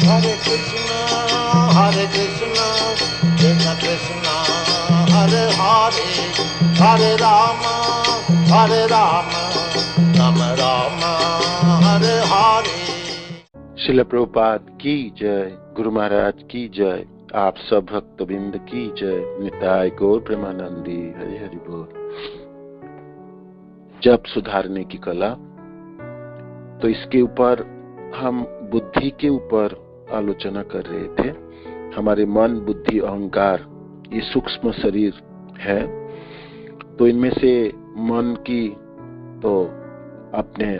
हरे कृष्णा कृष्ण कृष्णा हरे हरे, हरे राम राम राम हरे हरे। श्रील प्रभुपाद की जय, गुरु महाराज की जय, आप सब भक्तबिंद की जय। निताय गौर प्रेमानंदी, हरि हरि बोल। जप सुधारने की कला, तो इसके ऊपर हम बुद्धि के ऊपर आलोचना कर रहे थे। हमारे मन, बुद्धि, अहंकार ये सूक्ष्म शरीर है। तो इनमें से मन की तो आपने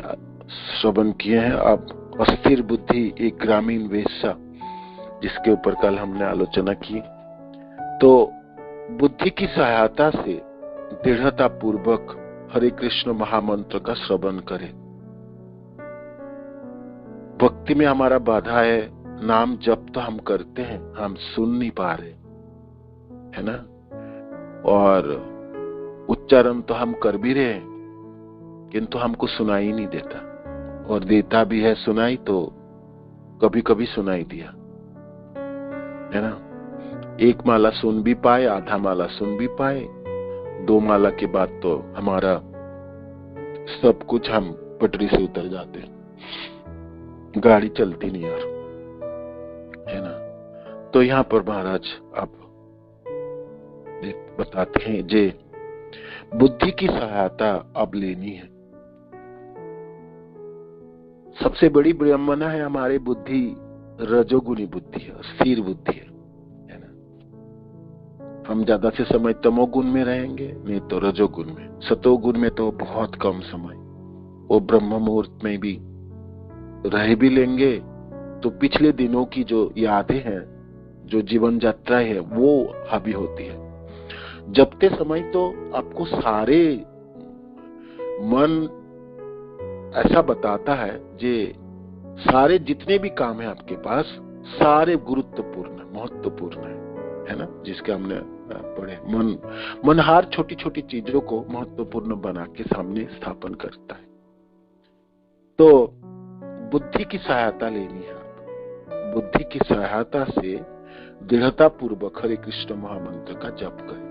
श्रवण किए हैं। अब अस्थिर बुद्धि एक ग्रामीण वेश्या, जिसके ऊपर कल हमने आलोचना की। तो बुद्धि की सहायता से दृढ़ता पूर्वक हरे कृष्ण महामंत्र का श्रवण करें। भक्ति में हमारा बाधा है, नाम जप तो हम करते हैं, हम सुन नहीं पा रहे, है ना। और उच्चारण तो हम कर भी रहे हैं, किंतु हमको सुनाई नहीं देता। और देता भी है सुनाई, तो कभी कभी सुनाई दिया, है ना। एक माला सुन भी पाए, आधा माला सुन भी पाए, 2 माला के बाद तो हमारा सब कुछ, हम पटरी से उतर जाते हैं, गाड़ी चलती नहीं यार, है ना। तो यहाँ पर महाराज आप बताते हैं जे बुद्धि की सहायता अब लेनी है। सबसे बड़ी विडंबना है हमारे बुद्धि रजोगुनी बुद्धि है, स्थिर बुद्धि है ना। हम ज्यादा से समय तमोगुण में रहेंगे, नहीं तो रजोगुण में। सतोगुण में तो बहुत कम समय, वो ब्रह्म मुहूर्त में भी रह भी लेंगे तो पिछले दिनों की जो यादें हैं, जो जीवन यात्रा है, वो हावी होती है। जपते समय तो आपको सारे मन ऐसा बताता है जे सारे जितने भी काम है आपके पास, सारे गुरुत्वपूर्ण, महत्वपूर्ण है ना। जिसके हमने पढ़े, मन हर छोटी छोटी चीजों को महत्वपूर्ण बना के सामने स्थापन करता है। तो बुद्धि की सहायता लेनी है। बुद्धि की सहायता से दृढ़ता पूर्वक हरे कृष्ण महामंत्र का जप करें।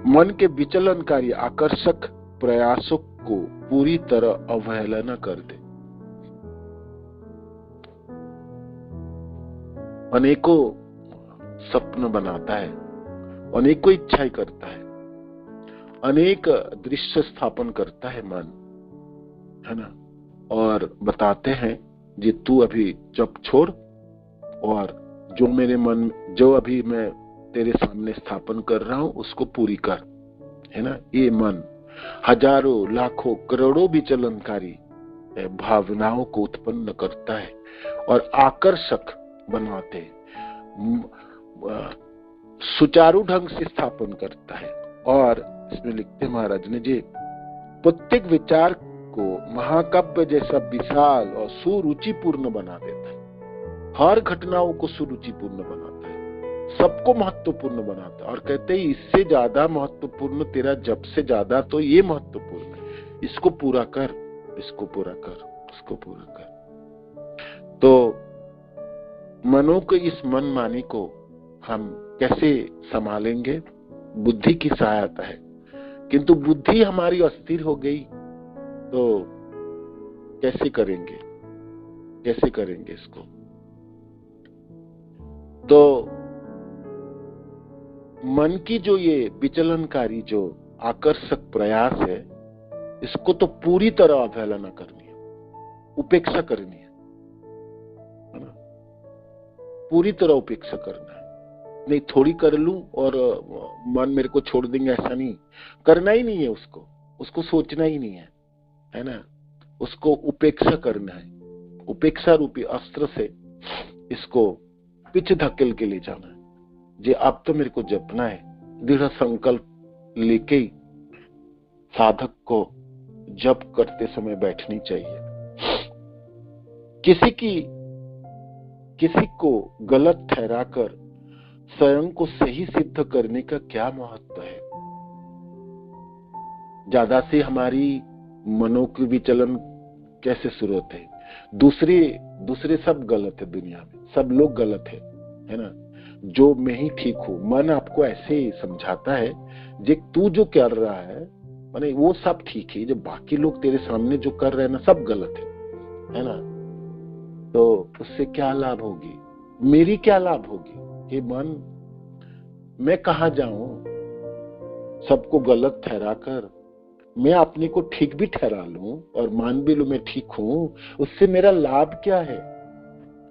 मन के विचलनकारी आकर्षक प्रयासों को पूरी तरह अवहेलना कर दे। अनेकों सपन बनाता है, अनेकों इच्छाएं करता है, अनेक दृश्य स्थापन करता है मन, है ना। और बताते हैं जी तू अभी जप छोड़, और जो मेरे मन, जो अभी मैं तेरे सामने स्थापन कर रहा हूं उसको पूरी कर, है ना। ये मन हजारों लाखों करोड़ों विचलनकारी भावनाओं को उत्पन्न करता है और आकर्षक बनवाते, सुचारू ढंग से स्थापन करता है। और इसमें लिखते महाराज ने जी, प्रत्येक विचार को महाकाव्य जैसा विशाल और सुरुचिपूर्ण बना देता है। हर घटनाओं को सुरुचिपूर्ण बनाता है, सबको महत्वपूर्ण बनाता है। और कहते हैं इससे ज्यादा महत्वपूर्ण, तेरा जप से ज्यादा तो ये महत्वपूर्ण है, इसको पूरा कर, इसको पूरा कर, इसको पूरा कर। तो मनों के इस मनमानी को हम कैसे संभालेंगे? बुद्धि की सहायता है। किंतु बुद्धि हमारी अस्थिर हो गई तो कैसे करेंगे, कैसे करेंगे इसको? तो मन की जो ये विचलनकारी जो आकर्षक प्रयास है, इसको तो पूरी तरह अवहेलना करनी है, उपेक्षा करनी है ना। पूरी तरह उपेक्षा करना है। नहीं थोड़ी कर लूं और मन मेरे को छोड़ देंगे, ऐसा नहीं करना, ही नहीं है उसको, उसको सोचना ही नहीं है ना। उसको उपेक्षा करना है। उपेक्षा रूपी अस्त्र से इसको पीछे धकेल के ले जाना है। जे अब तो मेरे को जपना है, दृढ़ संकल्प लेके ही साधक को जप करते समय बैठनी चाहिए। किसी को गलत ठहराकर स्वयं को सही सिद्ध करने का क्या महत्व है? ज्यादा से हमारी मनों की विचलन कैसे शुरू होते हैं? दूसरे दूसरे सब गलत है दुनिया में, सब लोग गलत है ना। जो मैं ही ठीक हूँ, मन आपको ऐसे ही समझाता है जे तू जो कर रहा है माने वो सब ठीक है, जो बाकी लोग तेरे सामने जो कर रहे हैं ना सब गलत है ना। तो उससे क्या लाभ होगी, मेरी क्या लाभ होगी। ये मन, मैं कहाँ जाऊं सबको गलत ठहरा कर, मैं अपने को ठीक भी ठहरा लूं और मान भी लूं मैं ठीक हूं, उससे मेरा लाभ क्या है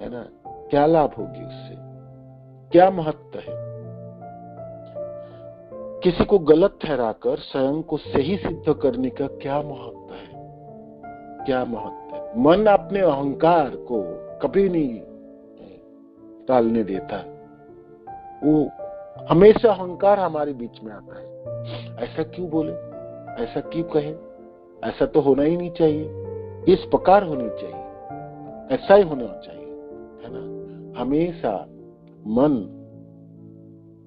ना। क्या लाभ होगी उससे, क्या महत्व है। किसी को गलत ठहराकर स्वयं को सही सिद्ध करने का क्या महत्व है, क्या महत्व है। मन अपने अहंकार को कभी नहीं टालने देता, वो हमेशा अहंकार हमारे बीच में आता है। ऐसा क्यों बोले, ऐसा क्यों कहे, ऐसा तो होना ही नहीं चाहिए, इस प्रकार होनी चाहिए, ऐसा ही होना चाहिए, है ना।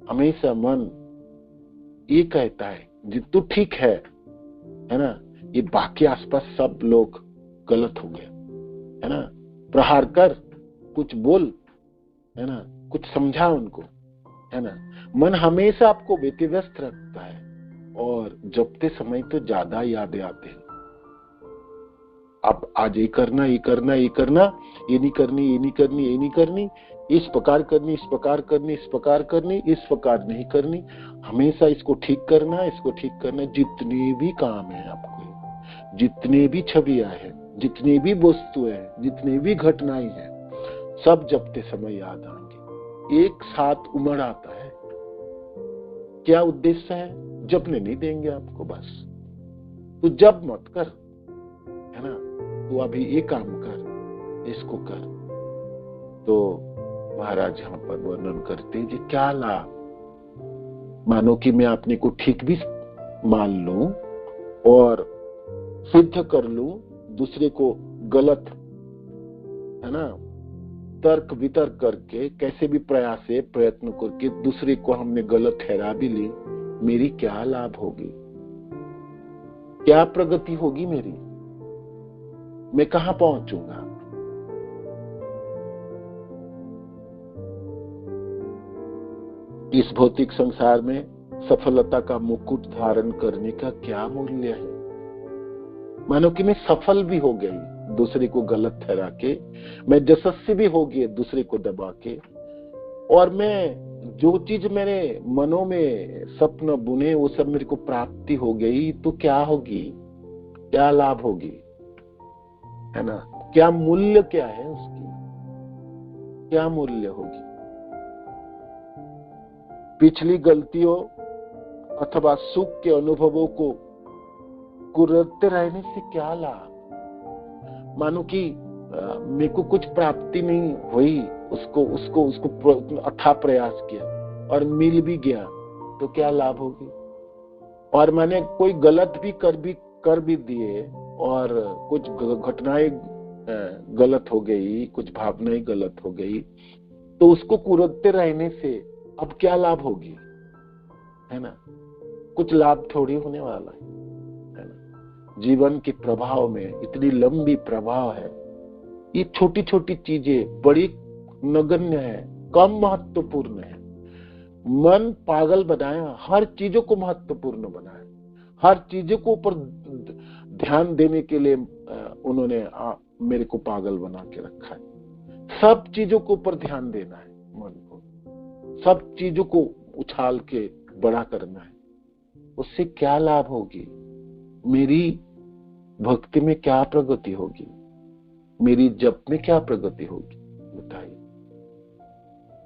हमेशा मन ये कहता है जी तू ठीक है ना। ये बाकी आसपास सब लोग गलत हो गए, है ना। प्रहार कर, कुछ बोल, है ना, कुछ समझा उनको, है ना। मन हमेशा आपको व्यतिव्यस्त रखता है और जपते समय तो ज्यादा यादें आते हैं। अब आज ये करना, ये करना, ये करना, ये नहीं करनी, ये नहीं करनी, ये नहीं करनी, इस प्रकार करनी, इस प्रकार करनी, इस प्रकार करनी, इस प्रकार नहीं करनी, हमेशा इसको ठीक करना, इसको ठीक करना। जितने भी काम है आपको, जितने भी छवियां हैं, जितनी भी वस्तुएं हैं, जितनी भी घटनाएं हैं, सब जपते समय याद आएंगे, एक साथ उमड़ आता है। क्या उद्देश्य है, जपने नहीं देंगे आपको, बस तू जप मत कर, है ना, तू अभी ये काम कर, इसको कर। तो महाराज यहाँ पर वर्णन करते हैं जी क्या लाभ। मानो कि मैं अपने को ठीक भी मान लूं और सिद्ध कर लूं, दूसरे को गलत, है ना, तर्क वितर्क करके कैसे भी प्रयास से प्रयत्न करके दूसरे को हमने गलत ठहरा भी ली, मेरी क्या लाभ होगी, क्या प्रगति होगी मेरी, मैं कहां पहुंचूंगा। इस भौतिक संसार में सफलता का मुकुट धारण करने का क्या मूल्य है। मानो कि मैं सफल भी हो गई दूसरे को गलत ठहरा के, मैं यशस्वी भी हो गई दूसरे को दबा के, और मैं जो चीज मेरे मनों में सपन बुने वो सब मेरे को प्राप्ति हो गई, तो क्या होगी, क्या लाभ होगी, है ना। क्या मूल्य क्या है उसकी, क्या मूल्य होगी। पिछली गलतियों अथवा सुख के अनुभवों को कुरेदते रहने से क्या लाभ। मानो कि मेरे को कुछ प्राप्ति नहीं हुई, उसको अथाह प्रयास किया और मिल भी गया, तो क्या लाभ होगी। और मैंने कोई गलत भी कर भी दिए और कुछ घटनाएं गलत हो गई, कुछ भावनाएं गलत हो गई, तो उसको कुरेदते रहने से अब क्या लाभ होगी, है ना। कुछ लाभ थोड़ी होने वाला है ना। जीवन के प्रभाव में इतनी लंबी प्रभाव है, ये छोटी छोटी चीजें बड़ी नगण्य है, कम महत्वपूर्ण है। मन पागल बनाया, हर चीजों को महत्वपूर्ण बनाया, हर चीजों को ऊपर ध्यान देने के लिए उन्होंने मेरे को पागल बना के रखा है। सब चीजों के ऊपर ध्यान देना है मन को, सब चीजों को उछाल के बड़ा करना है। उससे क्या लाभ होगी, मेरी भक्ति में क्या प्रगति होगी, मेरी जप में क्या प्रगति होगी, बताइए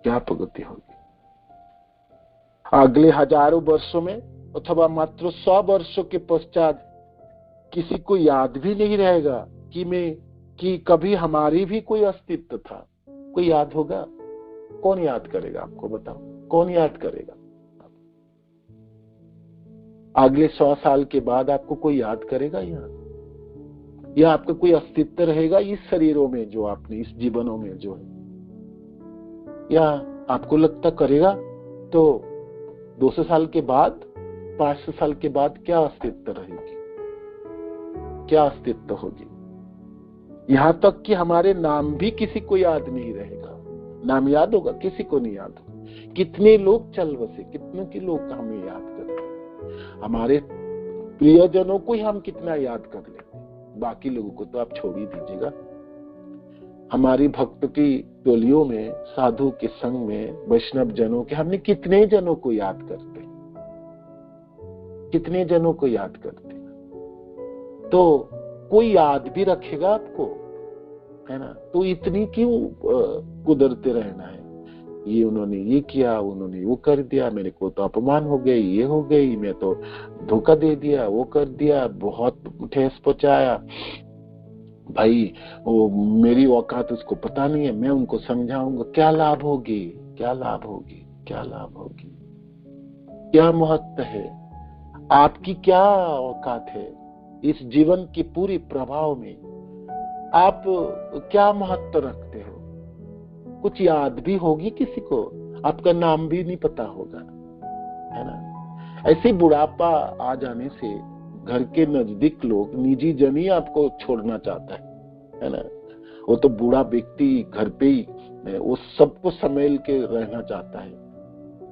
क्या प्रगति होगी। अगले हजारों वर्षों में अथवा मात्र 100 वर्षों के पश्चात किसी को याद भी नहीं रहेगा कि कभी हमारी भी कोई अस्तित्व था। कोई याद होगा, कौन याद करेगा आपको, बताओ कौन याद करेगा। अगले 100 साल के बाद आपको कोई याद करेगा या आपका कोई अस्तित्व रहेगा इस शरीरों में जो आपने, इस जीवनों में जो है, या आपको लगता करेगा। तो 200 साल के बाद, 500 साल के बाद क्या अस्तित्व रहेगी, क्या अस्तित्व होगी। यहाँ तक कि हमारे नाम भी किसी को याद नहीं रहेगा। नाम याद होगा, किसी को नहीं याद होगा। कितने लोग चल बसे, कितने के लोग हमें याद करते हैं, हमारे प्रियजनों को ही हम कितना याद कर लेते हैं, बाकी लोगों को तो आप छोड़ ही दीजिएगा। हमारी भक्त की टोलियों में, साधु के संग में, वैष्णव जनों के हमने कितने जनों को याद करते हैं, कितने जनों को याद करते हैं। तो कोई याद भी रखेगा आपको, है ना? तो इतनी क्यों कुदरते रहना है? ये उन्होंने ये किया, उन्होंने वो कर दिया, मेरे को तो अपमान हो गई, ये हो गई, मैं तो धोखा दे दिया, वो कर दिया, बहुत ठेस पहुंचाया। भाई वो मेरी औकात उसको पता नहीं है, मैं उनको समझाऊंगा, क्या लाभ होगी, क्या लाभ होगी, क्या लाभ होगी? क्या महत्व है? आपकी क्या औकात है इस जीवन के पूरे प्रभाव में? आप क्या महत्व रखते हो? कुछ याद भी होगी किसी को, आपका नाम भी नहीं पता होगा, है ना? ऐसे बुढ़ापा आ जाने से घर के नजदीक लोग, निजी जन ही आपको छोड़ना चाहता है ना? वो तो बूढ़ा व्यक्ति घर पे ही वो सबको समेल के रहना चाहता है,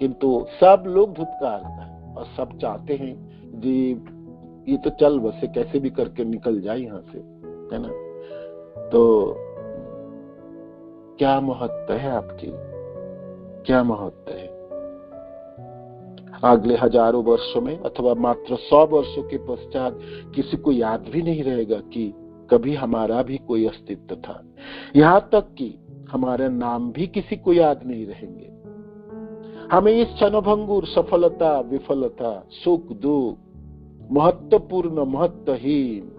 किंतु सब लोग धुतकारता है और सब चाहते हैं जी ये तो चल बसे, कैसे भी करके निकल जाए यहाँ से, है ना? तो क्या महत्व है आपकी, क्या महत्व है? अगले हजारों वर्षों में अथवा मात्र 100 वर्षों के पश्चात किसी को याद भी नहीं रहेगा कि कभी हमारा भी कोई अस्तित्व था। यहाँ तक कि हमारा नाम भी किसी को याद नहीं रहेंगे। हमें इस क्षणभंगुर सफलता, विफलता, सुख दुख, महत्वपूर्ण, महत्वहीन,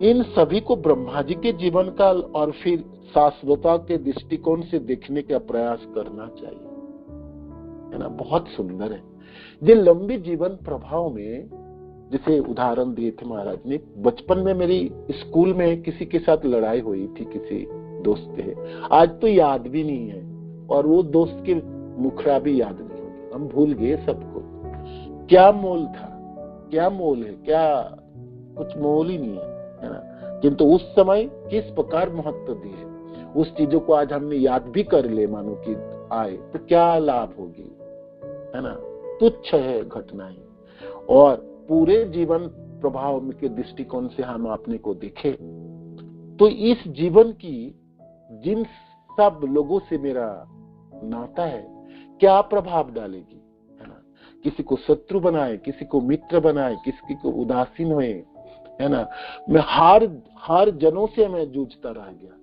इन सभी को ब्रह्मा जी के जीवन काल और फिर शाश्वता के दृष्टिकोण से देखने का प्रयास करना चाहिए, है ना? बहुत सुंदर है। ये लंबी जीवन प्रभाव में, जैसे उदाहरण दिए थे महाराज ने, बचपन में मेरी स्कूल में किसी के साथ लड़ाई हुई थी, किसी दोस्त से, आज तो याद भी नहीं है, और वो दोस्त के मुखड़ा भी याद नहीं होगी, हम भूल गए सबको। क्या मोल था, क्या मोल है? क्या कुछ मोल ही नहीं है ना? किंतु उस समय किस प्रकार महत्व दिए, उस चीजों को आज हमने याद भी कर ले, मानो कि आए, तो क्या लाभ होगी, है ना? तुच्छ है घटनाएं। और पूरे जीवन प्रभाव के दृष्टिकोण से हम अपने को देखें तो इस जीवन की जिन सब लोगों से मेरा नाता है, क्या प्रभाव डालेगी, है ना? किसी को शत्रु बनाए, किसी को मित्र बनाए, किसी को उदासीन हुए, है ना? मैं हार जनों से मैं जूझता रह गया,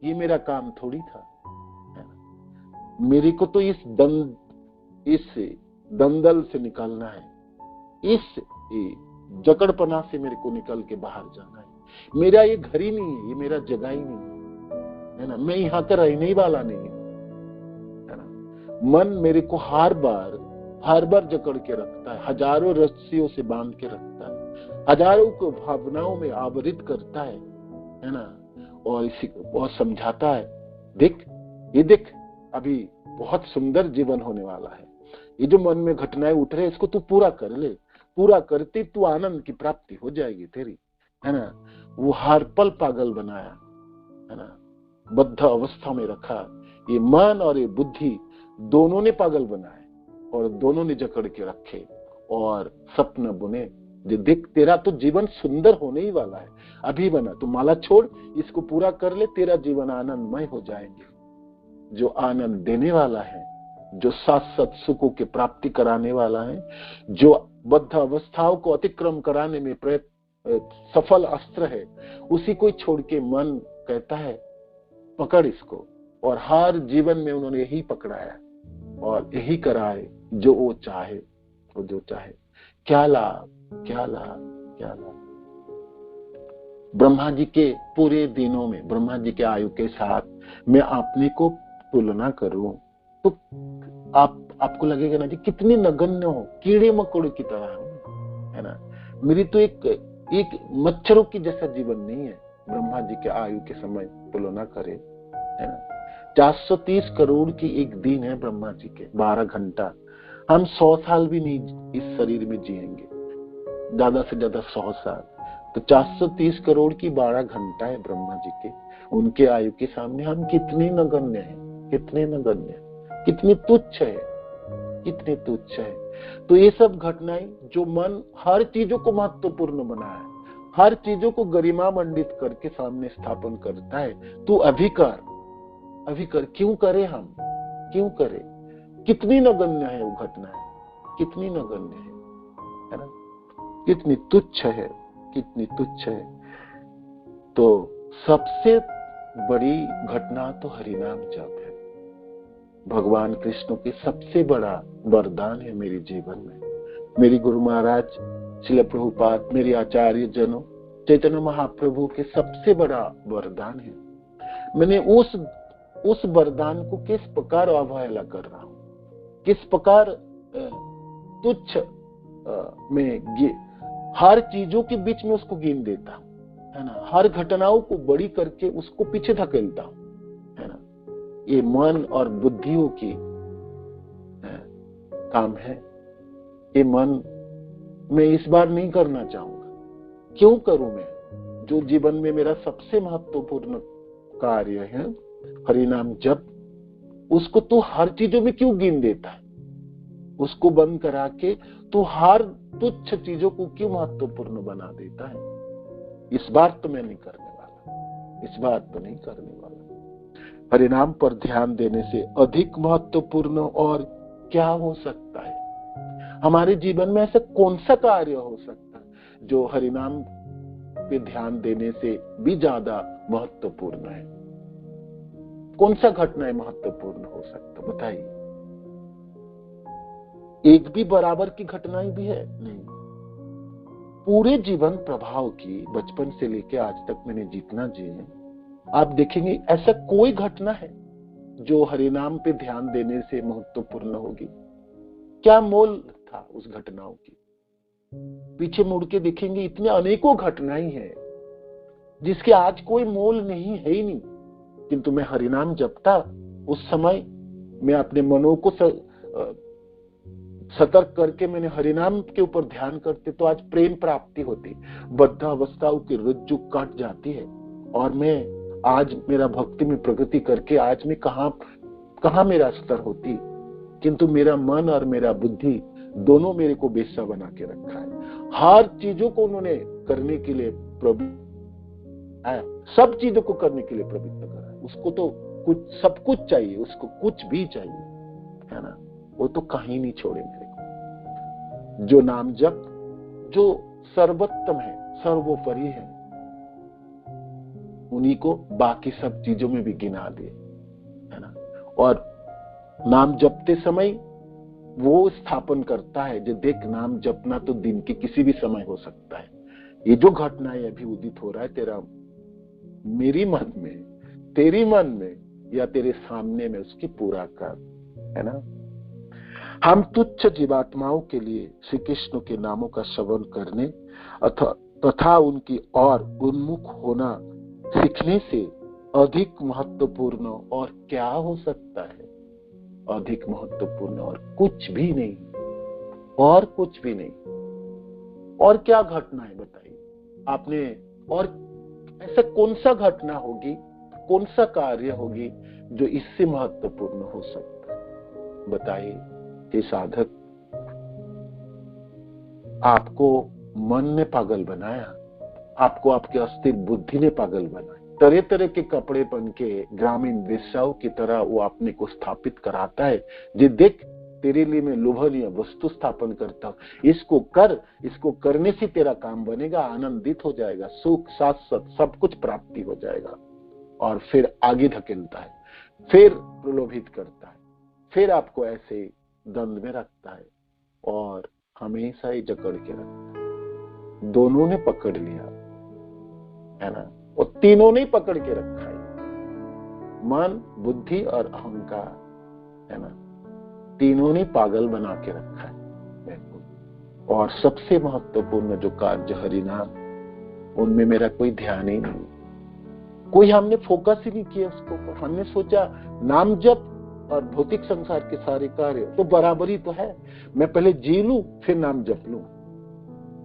ये मेरा काम थोड़ी था, है ना? मेरे को तो इस दंदल से निकलना है, इस जकड़पना से मेरे को निकल के बाहर जाना है। मेरा ये घर ही नहीं है, ये मेरा जगह ही नहीं है ना? मैं यहाँ का रहने ही वाला नहीं है ना? मन मेरे को हर बार जकड़ के रखता है, हजारों रस्सियों से बांध के रखता है, हजारों को भावनाओं में आवरित करता है ना? और इसी को समझाता है, देख ये देख, अभी बहुत सुंदर जीवन होने वाला है, ये जो मन में घटनाएं उठ रहे इसको तू पूरा कर ले, पूरा करते तू आनंद की प्राप्ति हो जाएगी तेरी, है ना? वो हर पल पागल बनाया, है ना? बद्ध अवस्था में रखा। ये मन और ये बुद्धि दोनों ने पागल बनाए और दोनों ने जकड़ के रखे और सपना बुने, देख तेरा तो जीवन सुंदर होने ही वाला है, अभी बना, तू माला छोड़, इसको पूरा कर ले, तेरा जीवन आनंदमय हो जाएंगे। जो आनंद देने वाला है, जो शाश्वत सुखों की प्राप्ति कराने वाला है, जो बद्ध अवस्थाओं को अतिक्रम कराने में सफल अस्त्र है, उसी को छोड़ के मन कहता है पकड़ इसको। और हर जीवन में उन्होंने यही पकड़ा है और यही करा है जो वो चाहे, वो जो चाहे। क्या लाभ, क्या लाभ, क्या लाभ। ब्रह्मा जी के पूरे दिनों में, ब्रह्मा जी के आयु के साथ मैं अपने को तुलना करूं तो आपको लगेगा ना जी कितने नगण्य हो, कीड़े मकोड़े की तरह हो, है ना? मेरी तो एक मच्छरों की जैसा जीवन नहीं है, ब्रह्मा जी के आयु के समय तुलना करे, है ना? 430 करोड़ की एक दिन है ब्रह्मा जी के, 12 घंटा। हम 100 साल भी नहीं इस शरीर में जिएंगे, ज्यादा से ज्यादा 100 साल। तो 430 करोड़ की 12 घंटा है ब्रह्मा जी के, उनके आयु के सामने हम कितने नगण्य हैं, कितने नगण्य हैं, कितने तुच्छ है, कितने तुच्छ है। तो ये सब घटनाएं जो मन हर चीजों को महत्वपूर्ण बनाया है, हर चीजों को गरिमा मंडित करके सामने स्थापन करता है, तो अभी कर क्यों करे हम, क्यों करे? कितनी नगण्य है वो घटनाएं, कितनी नगण्य है ना, कितनी तुच्छ है, कितनी तुच्छ है। तो सबसे बड़ी घटना तो हरिनाम जप है, भगवान कृष्ण के सबसे बड़ा वरदान है मेरे जीवन में। मेरी गुरु महाराज श्रील प्रभुपाद, मेरे आचार्य जनों, चैतन्य महाप्रभु के सबसे बड़ा वरदान है। मैंने उस वरदान को किस प्रकार अवहेला कर रहा हूं, किस प्रकार तुच्छ में हर चीजों के बीच में उसको गिन देता हूं, है ना, हर घटनाओं को बड़ी करके उसको पीछे धकेलता हूं, है ना। ये मन और बुद्धियों की काम है। ये मन मैं इस बार नहीं करना चाहूंगा। क्यों करूं मैं? जो जीवन में मेरा सबसे महत्वपूर्ण कार्य है हरिनाम जप, उसको तो हर चीजों में क्यों गिन देता है? उसको बंद करा के तो हर तुच्छ चीजों को क्यों महत्वपूर्ण बना देता है? इस बार तो मैं नहीं करने वाला, इस बार तो नहीं करने वाला। हरिनाम पर ध्यान देने से अधिक महत्वपूर्ण और क्या हो सकता है? हमारे जीवन में ऐसा कौन सा कार्य हो सकता है जो हरिनाम पे ध्यान देने से भी ज्यादा महत्वपूर्ण है? कौन सा घटना महत्वपूर्ण हो सकता, बताइए। एक भी बराबर की घटनाएं भी है नहीं। पूरे जीवन प्रभाव की, बचपन से लेकर आज तक मैंने जितना जिए, आप देखेंगे ऐसा कोई घटना है जो हरिनाम पे ध्यान देने से महत्वपूर्ण होगी। क्या मोल था उस घटनाओं की? पीछे मुड़ के देखेंगे इतने अनेकों घटनाएं हैं जिसके आज कोई मोल नहीं है ही नहीं, किंतु मैं हरिनाम जपता, उस समय मैं अपने मनों को सतर्क करके मैंने हरिनाम के ऊपर ध्यान करते तो आज प्रेम प्राप्ति होती, बद्ध अवस्थाओं की रज्जु कट जाती है, और मैं आज मेरा भक्ति में प्रगति करके आज मैं कहां मेरा स्तर होती। किंतु मेरा मन और मेरा बुद्धि दोनों मेरे को बेस्सा बना के रखा है। हर चीजों को उन्होंने करने के लिए सब चीजों को करने के लिए प्रवृत्त करा है। उसको तो कुछ सब कुछ चाहिए, उसको कुछ भी चाहिए, है ना। वो तो कहीं नहीं छोड़े मेरे को। जो नाम जप, जो सर्वोत्तम है, सर्वोपरि है, उन्हीं को बाकी सब चीजों में भी गिना दे, है ना। और नाम जपते समय वो स्थापन करता है जो देख, नाम जपना तो दिन के किसी भी समय हो सकता है। ये जो घटनाएं अभी उदित हो रहा है तेरा मेरी मन में, तेरी मन में या तेरे सामने में, उसकी पूरा कर, है ना। हम तुच्छ जीवात्माओं के लिए श्री कृष्ण के नामों का श्रवण करने तथा उनकी ओर उन्मुख होना सीखने से अधिक महत्वपूर्ण और क्या हो सकता है? अधिक महत्वपूर्ण और कुछ भी नहीं, और कुछ भी नहीं। और क्या घटना है बताइए आपने? और ऐसा कौन सा घटना होगी, कौन सा कार्य होगी जो इससे महत्वपूर्ण हो सकता है? बताइए। ये साधक, आपको मन ने पागल बनाया, आपको आपके अस्थिर बुद्धि ने पागल बनाया। तरह तरह के कपड़े पहन के ग्रामीण वेश्याओं की तरह वो अपने को स्थापित कराता है। जे देख, तेरे लिए मैं लोभनीय वस्तु स्थापन करता हूं, इसको कर, इसको करने से तेरा काम बनेगा, आनंदित हो जाएगा, सुख शाश्वत सब कुछ प्राप्ति हो जाएगा। और फिर आगे धकेलता है, फिर प्रलोभित करता है, फिर आपको ऐसे दंड में रखता है और हमेशा ही जकड़ के रखता है। दोनों ने पकड़ लिया, है ना। और तीनों ने पकड़ के रखा है, मन, बुद्धि और अहंकार, है ना। तीनों ने पागल बना के रखा है। और सबसे महत्वपूर्ण जो कार्य हरिनाम, उनमें मेरा कोई ध्यान ही नहीं, कोई हमने फोकस ही नहीं किया उसके ऊपर। हमने सोचा नाम जप और भौतिक संसार के सारे कार्य तो बराबरी तो है, मैं पहले जी लूं फिर नाम जप लूं,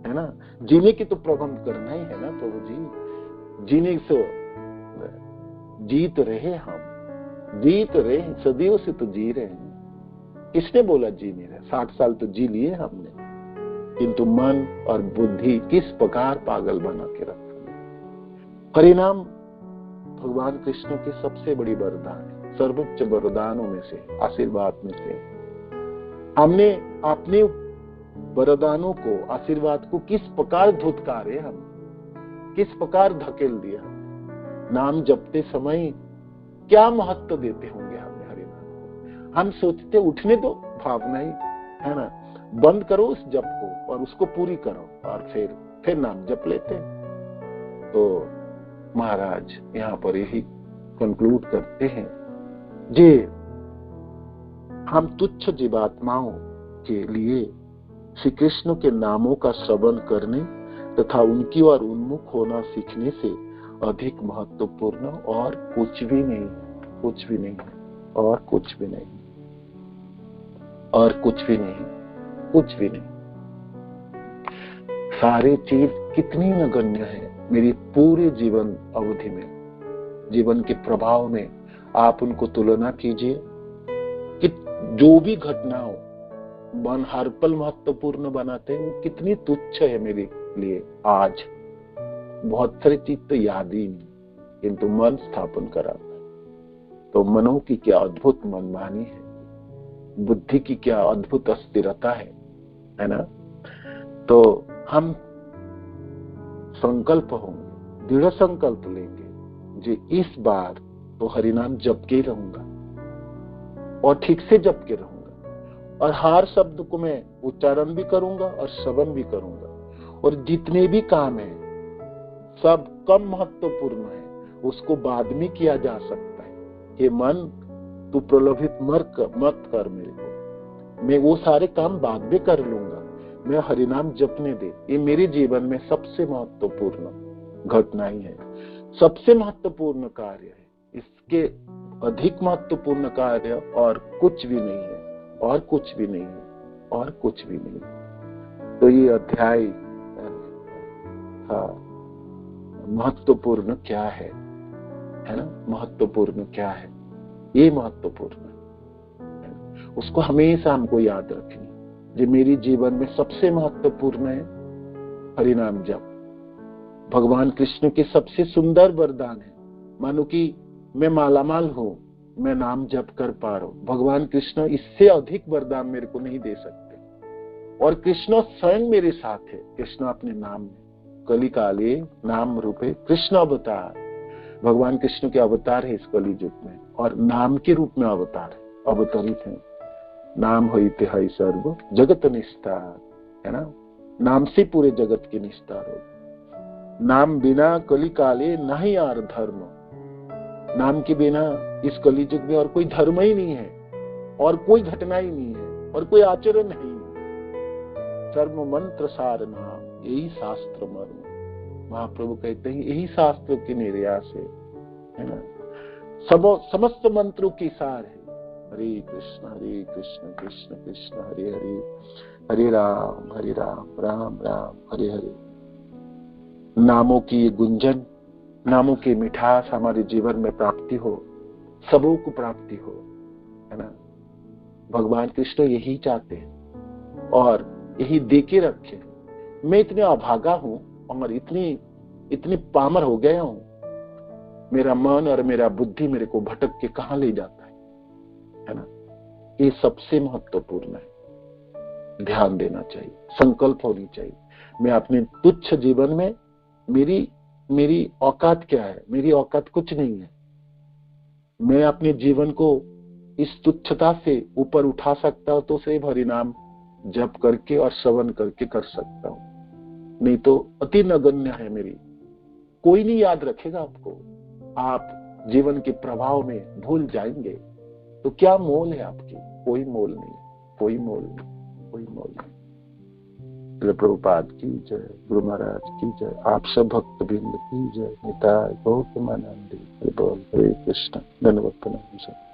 है ना। जीने की तो प्रबंध करना ही है ना प्रभु जी। जीने से जीत रहे, हम जीत रहे, सदियों से तो जी रहे हैं। किसने बोला जी नहीं रहे? 60 साल तो जी लिए हमने, किंतु मन और बुद्धि किस प्रकार पागल बना के रखा। हरिनाम भगवान कृष्ण की सबसे बड़ी वरदान है, सर्वोच्च वरदानों में से, आशीर्वाद में से। हमने अपने वरदानों को, आशीर्वाद को किस प्रकार धुतकारे, हम किस प्रकार धकेल दिया। नाम जपते समय क्या महत्व देते होंगे हमने हरिनाम को। हम सोचते उठने दो, भावना ही है ना, बंद करो उस जप को और उसको पूरी करो और फिर नाम जप लेते। तो महाराज यहाँ पर यही कंक्लूड करते हैं जे हम तुच्छ जीवात्माओं के लिए श्री कृष्ण के नामों का श्रवण करने तथा उनकी ओर उन्मुख होना सीखने से अधिक महत्वपूर्ण और कुछ भी नहीं, कुछ भी नहीं, और कुछ भी नहीं, और कुछ भी नहीं, कुछ भी नहीं। सारी चीज कितनी नगण्य है मेरी पूरे जीवन अवधि में, जीवन के प्रभाव में आप उनको तुलना कीजिए कि जो भी घटनाओं मन हर पल महत्वपूर्ण बनाते हैं, वो कितनी तुच्छ है मेरे लिए। आज बहुत सारी चीज तो याद ही नहीं, किंतु मन स्थापन कराता है। तो मनों की क्या अद्भुत मनमानी है, बुद्धि की क्या अद्भुत अस्थिरता है ना। तो हम संकल्प होंगे, दृढ़ संकल्प लेंगे जे इस बार तो हरिनाम जप के रहूंगा और ठीक से जप के रहूंगा, और हर शब्द को मैं उच्चारण भी करूंगा और श्रवण भी करूंगा, और जितने भी काम है सब कम महत्वपूर्ण है, उसको बाद में किया जा सकता है। ये मन तू प्रलोभित मत कर मेरे को, मैं वो सारे काम बाद में कर लूंगा, मैं हरिनाम जपने दे। ये मेरे जीवन में सबसे महत्वपूर्ण घटना ही है, सबसे महत्वपूर्ण कार्य है। इसके अधिक महत्वपूर्ण कार्य और कुछ भी नहीं है, और कुछ भी नहीं है, और कुछ भी नहीं। तो ये अध्याय महत्वपूर्ण क्या है ना, महत्वपूर्ण क्या है, ये महत्वपूर्ण है। उसको हमेशा हमको याद रखनी, जो मेरी जीवन में सबसे महत्वपूर्ण है हरिनाम जप। भगवान कृष्ण के सबसे सुंदर वरदान है। मानो कि मैं मालामाल हूं, मैं नाम जप कर पा रहा हूं, भगवान कृष्ण इससे अधिक वरदान मेरे को नहीं दे सकते। और कृष्ण स्वयं मेरे साथ है। कृष्ण अपने नाम में, कली काले नाम रूपे कृष्ण अवतार, भगवान कृष्ण के अवतार है इस कली युग में, और नाम के रूप में अवतार है, अवतरित है। नाम होते है सर्व जगत निस्तार, है ना। नाम से पूरे जगत की निस्तार हो। नाम बिना कली काले नहीं यार धर्म, नाम के बिना इस कली युग में और कोई धर्म ही नहीं है, और कोई घटना ही नहीं है, और कोई आचरण नहीं है। सर्व मंत्र सार नाम, यही शास्त्र मर्म। महाप्रभु कहते हैं यही शास्त्र की निर्यास है ना। समस्त मंत्रों की सार है। हरे कृष्ण कृष्ण कृष्ण हरे हरे, हरे राम राम राम हरे हरे। नामों की गुंजन, नामों की मिठास हमारे जीवन में प्राप्ति हो, सबों को प्राप्ति हो, है ना। भगवान कृष्ण यही चाहते हैं और यही दे के रखे। मैं इतने अभागा हूं और इतनी पामर हो गया हूं, मेरा मन और मेरा बुद्धि मेरे को भटक के कहां ले जाता है ना। ये सबसे महत्वपूर्ण है, ध्यान देना चाहिए, संकल्प होनी चाहिए। मैं अपने तुच्छ जीवन में मेरी औकात क्या है? मेरी औकात कुछ नहीं है। मैं अपने जीवन को इस तुच्छता से ऊपर उठा सकता हूं तो सिर्फ हरिनाम जप करके और श्रवण करके कर सकता हूं, नहीं तो अति नगण्य है मेरी। कोई नहीं याद रखेगा आपको, आप जीवन के प्रभाव में भूल जाएंगे। तो क्या मोल है आपकी? कोई मोल नहीं, कोई मोल नहीं, कोई मोल नहीं। प्रभुपाद की जय, गुरु महाराज की जय, आप सब भक्त बिंद की जय। निताय गौतमानंद हरि बोल। हरे कृष्ण। धन्यवाद।